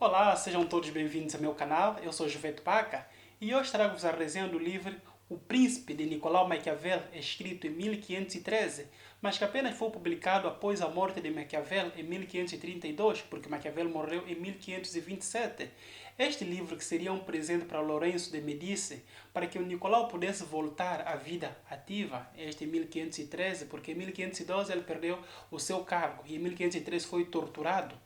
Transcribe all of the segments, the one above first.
Olá, sejam todos bem-vindos ao meu canal, eu sou Joveto Paca e hoje trago-vos a resenha do livro O Príncipe de Nicolau Maquiavel, escrito em 1513, mas que apenas foi publicado após a morte de Maquiavel em 1532, porque Maquiavel morreu em 1527. Este livro que seria um presente para Lourenço de Medici, para que o Nicolau pudesse voltar à vida ativa, este em 1513, porque em 1512 ele perdeu o seu cargo e em 1513 foi torturado.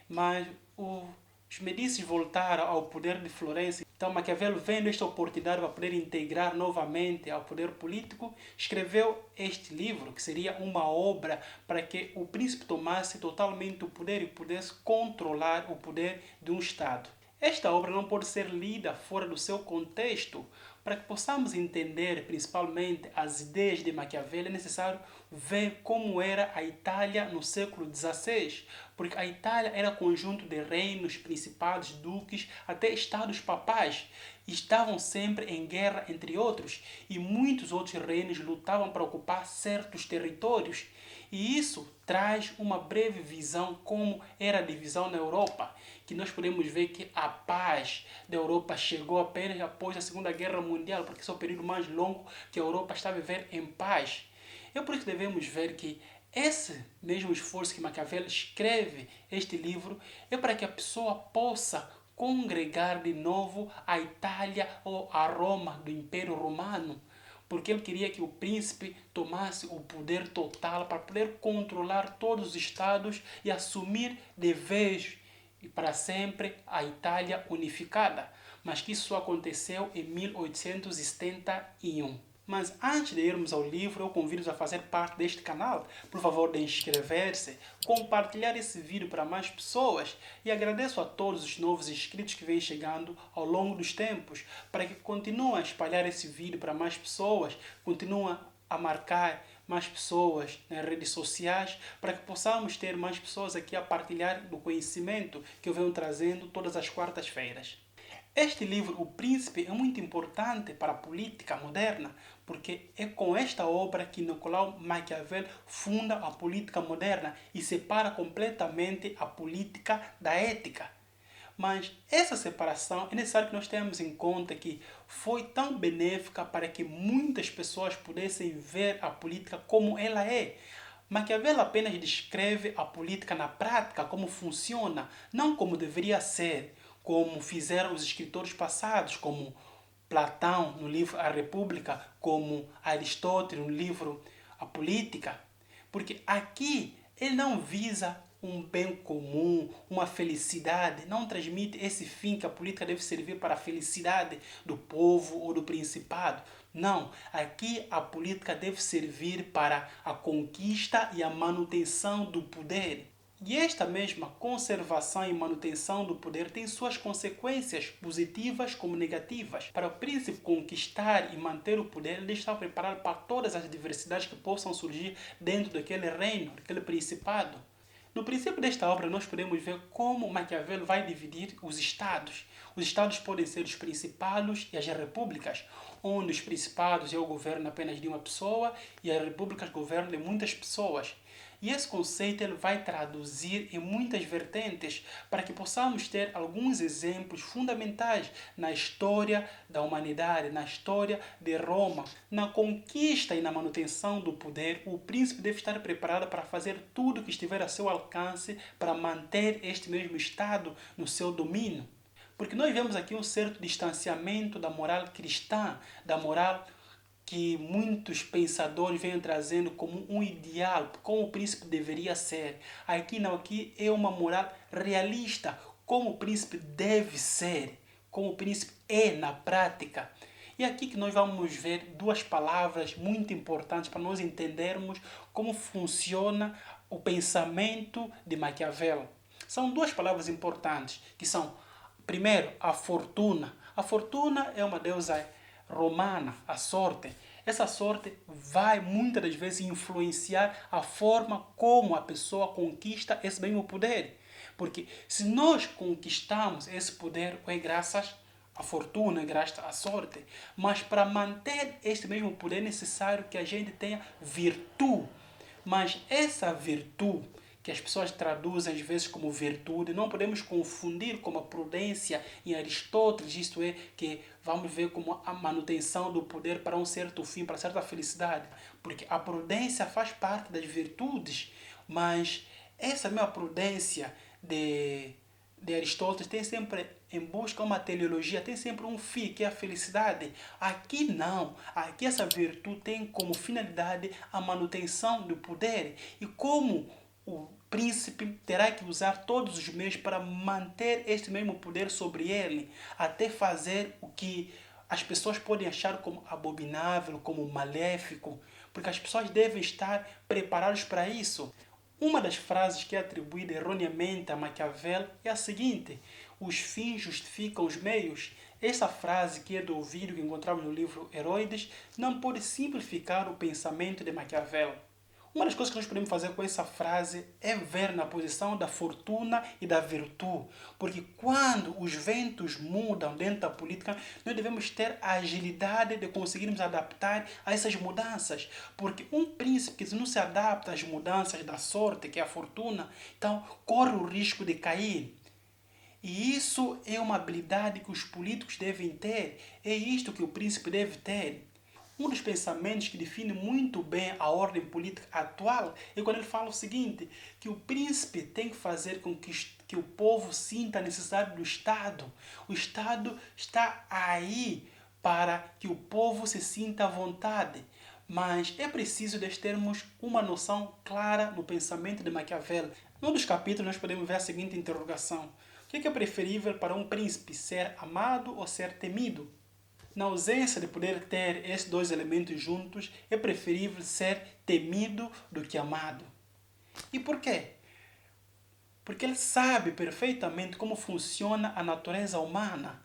Mas os Medici voltaram ao poder de Florença. Então Maquiavel, vendo esta oportunidade para poder integrar novamente ao poder político, escreveu este livro, que seria uma obra para que o príncipe tomasse totalmente o poder e pudesse controlar o poder de um Estado. Esta obra não pode ser lida fora do seu contexto. Para que possamos entender principalmente as ideias de Maquiavel, é necessário ver como era a Itália no século XVI, porque a Itália era conjunto de reinos, principados, duques, até estados papais. Estavam sempre em guerra entre outros, e muitos outros reinos lutavam para ocupar certos territórios. E isso traz uma breve visão como era a divisão na Europa, que nós podemos ver que a paz da Europa chegou apenas após a Segunda Guerra Mundial, porque esse é o período mais longo que a Europa está a viver em paz. É por isso que devemos ver que esse mesmo esforço que Maquiavel escreve este livro é para que a pessoa possa congregar de novo a Itália ou a Roma do Império Romano, porque ele queria que o príncipe tomasse o poder total para poder controlar todos os estados e assumir de vez e para sempre a Itália unificada. Mas que isso aconteceu em 1871. Mas antes de irmos ao livro, eu convido-os a fazer parte deste canal. Por favor, de inscrever-se, compartilhar esse vídeo para mais pessoas e agradeço a todos os novos inscritos que vêm chegando ao longo dos tempos para que continuem a espalhar esse vídeo para mais pessoas, continuem a marcar mais pessoas nas redes sociais para que possamos ter mais pessoas aqui a partilhar do conhecimento que eu venho trazendo todas as quartas-feiras. Este livro, O Príncipe, é muito importante para a política moderna, porque é com esta obra que Nicolau Maquiavel funda a política moderna e separa completamente a política da ética. Mas essa separação é necessário que nós tenhamos em conta que foi tão benéfica para que muitas pessoas pudessem ver a política como ela é. Maquiavel apenas descreve a política na prática, como funciona, não como deveria ser, como fizeram os escritores passados, como Platão no livro A República, como Aristóteles no livro A Política. Porque aqui ele não visa um bem comum, uma felicidade, não transmite esse fim que a política deve servir para a felicidade do povo ou do principado. Não, aqui a política deve servir para a conquista e a manutenção do poder. E esta mesma conservação e manutenção do poder tem suas consequências, positivas como negativas. Para o príncipe conquistar e manter o poder, ele está preparado para todas as diversidades que possam surgir dentro daquele reino, daquele principado. No princípio desta obra, nós podemos ver como Maquiavel vai dividir os estados. Os estados podem ser os principados e as repúblicas, onde os principados é o governo apenas de uma pessoa e as repúblicas governam de muitas pessoas. E esse conceito ele vai traduzir em muitas vertentes para que possamos ter alguns exemplos fundamentais na história da humanidade, na história de Roma. Na conquista e na manutenção do poder, o príncipe deve estar preparado para fazer tudo o que estiver a seu alcance para manter este mesmo Estado no seu domínio. Porque nós vemos aqui um certo distanciamento da moral cristã, da moral que muitos pensadores vêm trazendo como um ideal, como o príncipe deveria ser. Aqui não, aqui é uma moral realista, como o príncipe deve ser, como o príncipe é na prática. E aqui que nós vamos ver duas palavras muito importantes para nós entendermos como funciona o pensamento de Maquiavel. São duas palavras importantes, que são, primeiro, a fortuna. A fortuna é uma deusa romana, a sorte. Essa sorte vai muitas das vezes influenciar a forma como a pessoa conquista esse mesmo poder. Porque se nós conquistamos esse poder é graças à fortuna, é graças à sorte. Mas para manter este mesmo poder é necessário que a gente tenha virtude. Mas essa virtude que as pessoas traduzem às vezes como virtude, não podemos confundir com a prudência em Aristóteles, isto é, que vamos ver como a manutenção do poder para um certo fim, para certa felicidade, porque a prudência faz parte das virtudes, mas essa mesma prudência de Aristóteles tem sempre em busca uma teleologia, tem sempre um fim, que é a felicidade. Aqui não. Aqui essa virtude tem como finalidade a manutenção do poder. E como o príncipe terá que usar todos os meios para manter este mesmo poder sobre ele, até fazer o que as pessoas podem achar como abominável, como maléfico, porque as pessoas devem estar preparadas para isso. Uma das frases que é atribuída erroneamente a Maquiavel é a seguinte: os fins justificam os meios. Essa frase, que é do Ovídio, que encontramos no livro Heroides, não pode simplificar o pensamento de Maquiavel. Uma das coisas que nós podemos fazer com essa frase é ver na posição da fortuna e da virtude. Porque quando os ventos mudam dentro da política, nós devemos ter a agilidade de conseguirmos adaptar a essas mudanças. Porque um príncipe que não se adapta às mudanças da sorte, que é a fortuna, então corre o risco de cair. E isso é uma habilidade que os políticos devem ter. É isto que o príncipe deve ter. Um dos pensamentos que define muito bem a ordem política atual é quando ele fala o seguinte, que o príncipe tem que fazer com que o povo sinta a necessidade do Estado. O Estado está aí para que o povo se sinta à vontade. Mas é preciso termos uma noção clara no pensamento de Maquiavel. Num dos capítulos nós podemos ver a seguinte interrogação: o que é preferível para um príncipe, ser amado ou ser temido? Na ausência de poder ter esses dois elementos juntos, é preferível ser temido do que amado. E por quê? Porque ele sabe perfeitamente como funciona a natureza humana.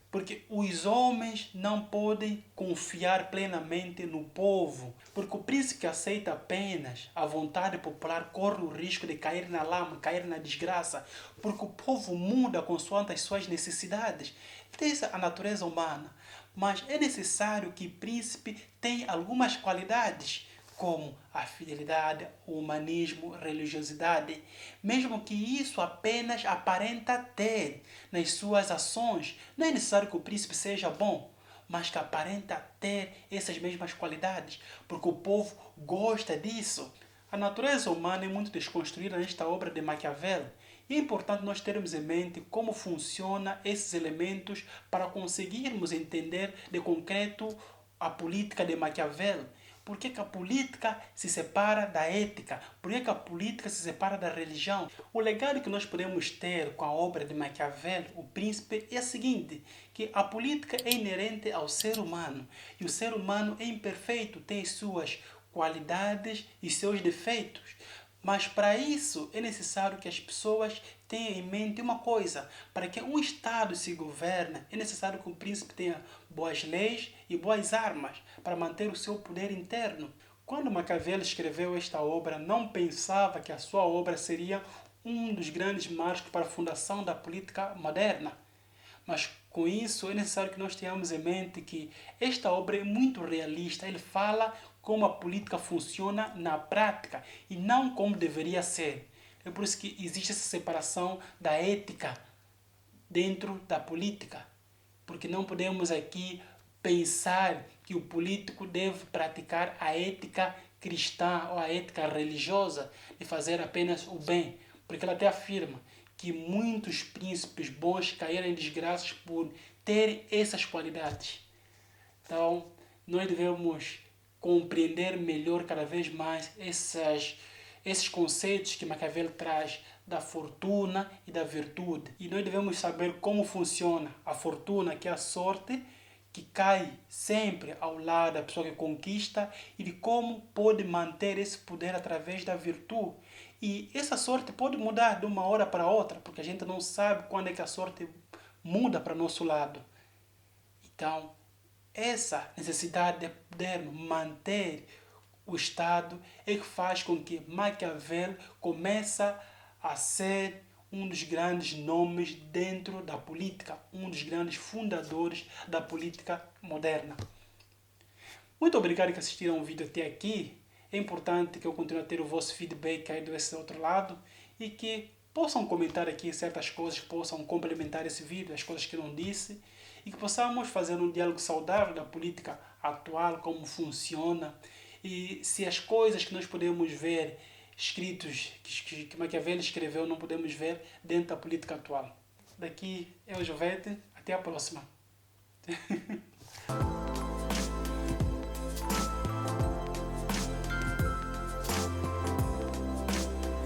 Porque os homens não podem confiar plenamente no povo. Porque o príncipe que aceita apenas a vontade popular corre o risco de cair na lama, cair na desgraça. Porque o povo muda consoante as suas necessidades. Essa é a natureza humana. Mas é necessário que o príncipe tenha algumas qualidades, como a fidelidade, o humanismo, a religiosidade, mesmo que isso apenas aparenta ter nas suas ações. Não é necessário que o príncipe seja bom, mas que aparenta ter essas mesmas qualidades, porque o povo gosta disso. A natureza humana é muito desconstruída nesta obra de Maquiavel. E é importante nós termos em mente como funcionam esses elementos para conseguirmos entender de concreto a política de Maquiavel. Por que a política se separa da ética? Por que a política se separa da religião? O legado que nós podemos ter com a obra de Maquiavel, O Príncipe, é o seguinte, que a política é inerente ao ser humano. E o ser humano é imperfeito, tem suas qualidades e seus defeitos. Mas para isso é necessário que as pessoas tenham em mente uma coisa: para que um Estado se governe, é necessário que o príncipe tenha boas leis e boas armas para manter o seu poder interno. Quando Maquiavel escreveu esta obra, não pensava que a sua obra seria um dos grandes marcos para a fundação da política moderna. Mas com isso é necessário que nós tenhamos em mente que esta obra é muito realista. Ele fala como a política funciona na prática e não como deveria ser. É por isso que existe essa separação da ética dentro da política. Porque não podemos aqui pensar que o político deve praticar a ética cristã ou a ética religiosa de fazer apenas o bem. Porque ela até afirma que muitos príncipes bons caíram em desgraças por terem essas qualidades. Então, nós devemos compreender melhor cada vez mais esses conceitos que Maquiavel traz da fortuna e da virtude. E nós devemos saber como funciona a fortuna, que é a sorte, que cai sempre ao lado da pessoa que conquista, e de como pode manter esse poder através da virtude. E essa sorte pode mudar de uma hora para outra, porque a gente não sabe quando é que a sorte muda para nosso lado. Então, essa necessidade de poder manter o Estado é que faz com que Maquiavel comece a ser um dos grandes nomes dentro da política, um dos grandes fundadores da política moderna. Muito obrigado que assistiram o vídeo até aqui. É importante que eu continue a ter o vosso feedback aí desse outro lado e que possam comentar aqui certas coisas, que possam complementar esse vídeo, as coisas que eu não disse, e que possamos fazer um diálogo saudável da política atual, como funciona, e se as coisas que nós podemos ver escritos, que Maquiavel escreveu, não podemos ver dentro da política atual. Daqui é o Jovete, até a próxima.